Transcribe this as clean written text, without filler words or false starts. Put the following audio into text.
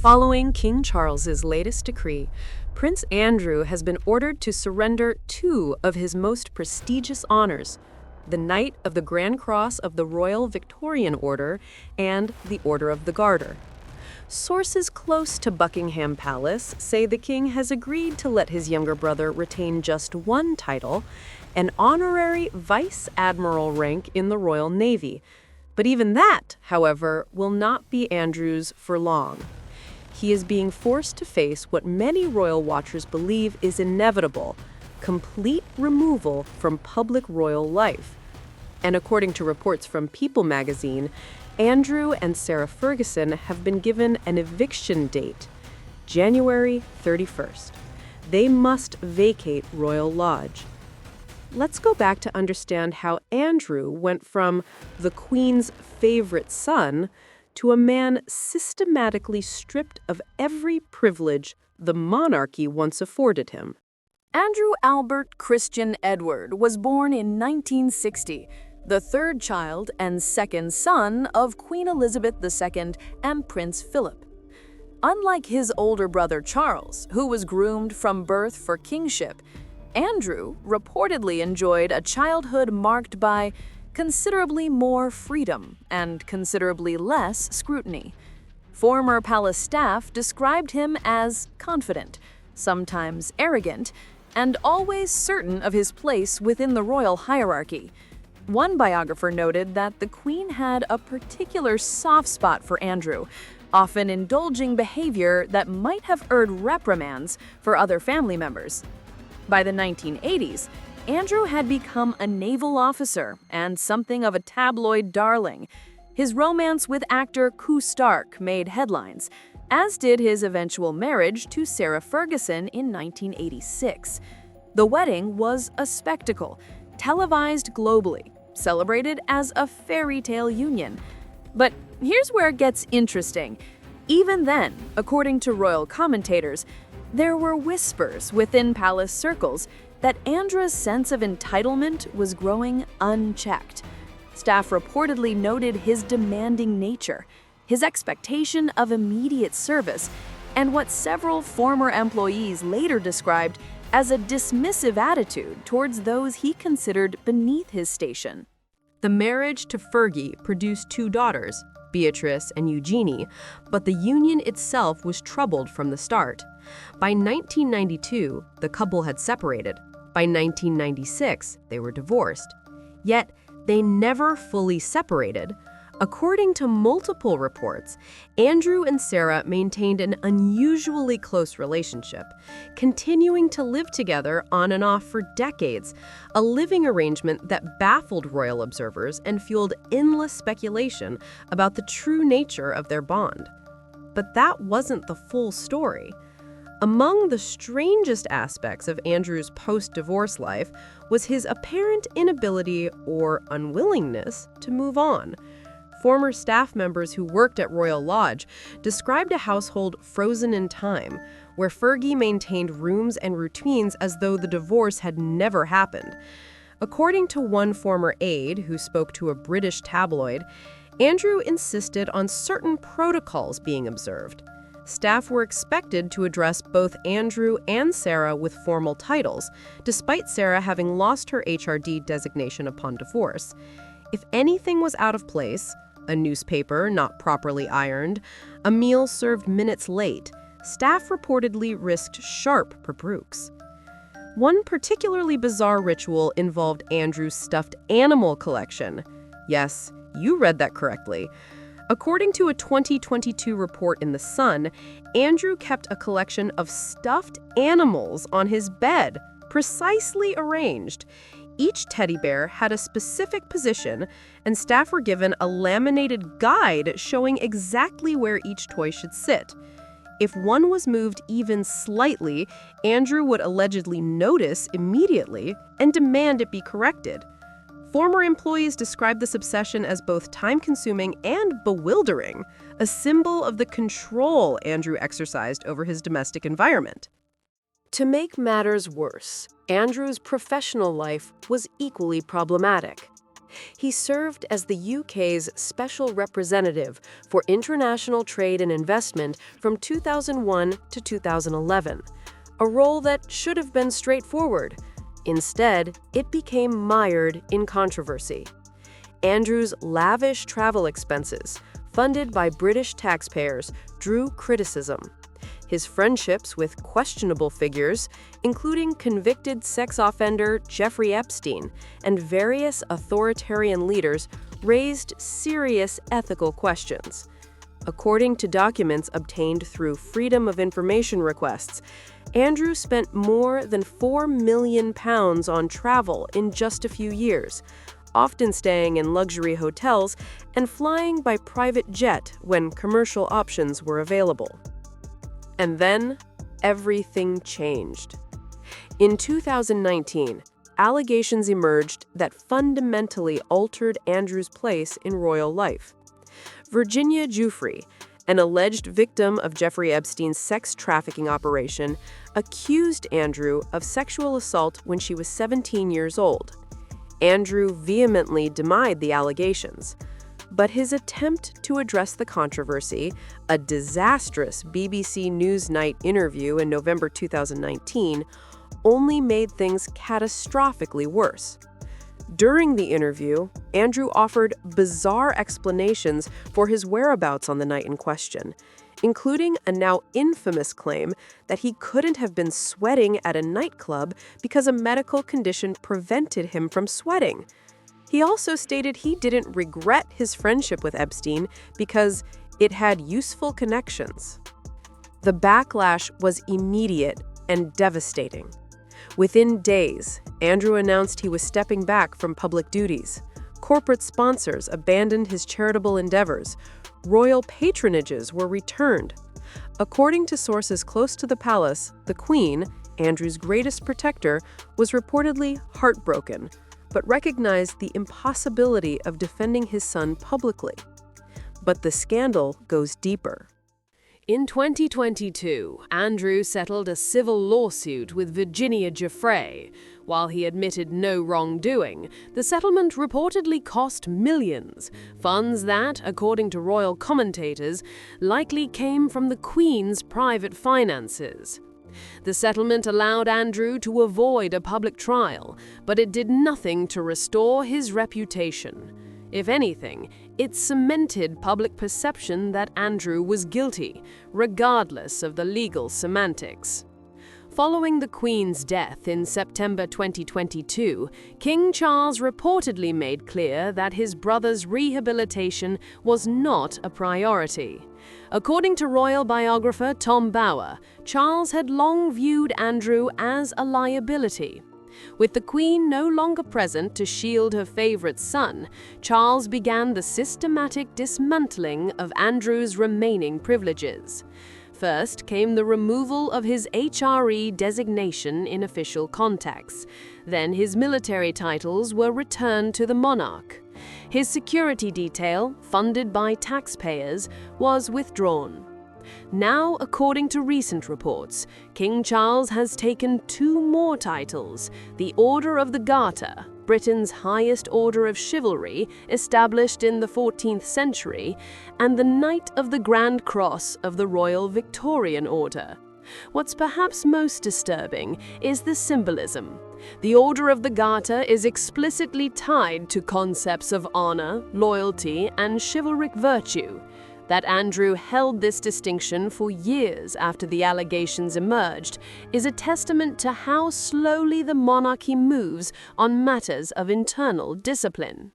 Following King Charles's latest decree, Prince Andrew has been ordered to surrender two of his most prestigious honors, the Knight of the Grand Cross of the Royal Victorian Order and the Order of the Garter. Sources close to Buckingham Palace say the king has agreed to let his younger brother retain just one title, an honorary vice admiral rank in the Royal Navy. But even that, however, will not be Andrew's for long. He is being forced to face what many royal watchers believe is inevitable: complete removal from public royal life. And according to reports from People magazine, Andrew and Sarah Ferguson have been given an eviction date, January 31st. They must vacate Royal Lodge. Let's go back to understand how Andrew went from the Queen's favorite son to a man systematically stripped of every privilege the monarchy once afforded him. Andrew Albert Christian Edward was born in 1960, the third child and second son of Queen Elizabeth II and Prince Philip. Unlike his older brother Charles, who was groomed from birth for kingship, Andrew reportedly enjoyed a childhood marked by considerably more freedom and considerably less scrutiny. Former palace staff described him as confident, sometimes arrogant, and always certain of his place within the royal hierarchy. One biographer noted that the Queen had a particular soft spot for Andrew, often indulging behavior that might have earned reprimands for other family members. By the 1980s, Andrew had become a naval officer and something of a tabloid darling. His romance with actor Koo Stark made headlines, as did his eventual marriage to Sarah Ferguson in 1986. The wedding was a spectacle, televised globally, celebrated as a fairy tale union. But here's where it gets interesting. Even then, according to royal commentators, there were whispers within palace circles that Andrew's sense of entitlement was growing unchecked. Staff reportedly noted his demanding nature, his expectation of immediate service, and what several former employees later described as a dismissive attitude towards those he considered beneath his station. The marriage to Fergie produced two daughters, Beatrice and Eugenie, but the union itself was troubled from the start. By 1992, the couple had separated. By 1996, they were divorced. Yet, they never fully separated. According to multiple reports, Andrew and Sarah maintained an unusually close relationship, continuing to live together on and off for decades, a living arrangement that baffled royal observers and fueled endless speculation about the true nature of their bond. But that wasn't the full story. Among the strangest aspects of Andrew's post-divorce life was his apparent inability or unwillingness to move on. Former staff members who worked at Royal Lodge described a household frozen in time, where Fergie maintained rooms and routines as though the divorce had never happened. According to one former aide who spoke to a British tabloid, Andrew insisted on certain protocols being observed. Staff were expected to address both Andrew and Sarah with formal titles, despite Sarah having lost her HRD designation upon divorce. If anything was out of place, a newspaper not properly ironed, a meal served minutes late, staff reportedly risked sharp rebuffs. One particularly bizarre ritual involved Andrew's stuffed animal collection. Yes, you read that correctly. According to a 2022 report in The Sun, Andrew kept a collection of stuffed animals on his bed, precisely arranged. Each teddy bear had a specific position, and staff were given a laminated guide showing exactly where each toy should sit. If one was moved even slightly, Andrew would allegedly notice immediately and demand it be corrected. Former employees described this obsession as both time-consuming and bewildering, a symbol of the control Andrew exercised over his domestic environment. To make matters worse, Andrew's professional life was equally problematic. He served as the UK's Special Representative for International Trade and Investment from 2001 to 2011, a role that should have been straightforward. Instead, it became mired in controversy. Andrew's lavish travel expenses, funded by British taxpayers, drew criticism. His friendships with questionable figures, including convicted sex offender Jeffrey Epstein and various authoritarian leaders, raised serious ethical questions. According to documents obtained through Freedom of Information requests, Andrew spent more than £4 million on travel in just a few years, often staying in luxury hotels and flying by private jet when commercial options were available. And then, everything changed. In 2019, allegations emerged that fundamentally altered Andrew's place in royal life. Virginia Giuffre, an alleged victim of Jeffrey Epstein's sex trafficking operation, accused Andrew of sexual assault when she was 17 years old. Andrew vehemently denied the allegations, but his attempt to address the controversy, a disastrous BBC Newsnight interview in November 2019, only made things catastrophically worse. During the interview, Andrew offered bizarre explanations for his whereabouts on the night in question, including a now infamous claim that he couldn't have been sweating at a nightclub because a medical condition prevented him from sweating. He also stated he didn't regret his friendship with Epstein because it had useful connections. The backlash was immediate and devastating. Within days, Andrew announced he was stepping back from public duties. Corporate sponsors abandoned his charitable endeavors. Royal patronages were returned. According to sources close to the palace, the Queen, Andrew's greatest protector, was reportedly heartbroken, but recognized the impossibility of defending his son publicly. But the scandal goes deeper. In 2022, Andrew settled a civil lawsuit with Virginia Giuffre. While he admitted no wrongdoing, the settlement reportedly cost millions, funds that, according to royal commentators, likely came from the Queen's private finances. The settlement allowed Andrew to avoid a public trial, but it did nothing to restore his reputation. If anything, it cemented public perception that Andrew was guilty, regardless of the legal semantics. Following the Queen's death in September 2022, King Charles reportedly made clear that his brother's rehabilitation was not a priority. According to royal biographer Tom Bower, Charles had long viewed Andrew as a liability. With the Queen no longer present to shield her favorite son, Charles began the systematic dismantling of Andrew's remaining privileges. First came the removal of his HRE designation in official contexts. Then his military titles were returned to the monarch. His security detail, funded by taxpayers, was withdrawn. Now, according to recent reports, King Charles has taken 2 more titles: the Order of the Garter, Britain's highest order of chivalry, established in the 14th century, and the Knight of the Grand Cross of the Royal Victorian Order. What's perhaps most disturbing is the symbolism. The Order of the Garter is explicitly tied to concepts of honor, loyalty, and chivalric virtue. That Andrew held this distinction for years after the allegations emerged is a testament to how slowly the monarchy moves on matters of internal discipline.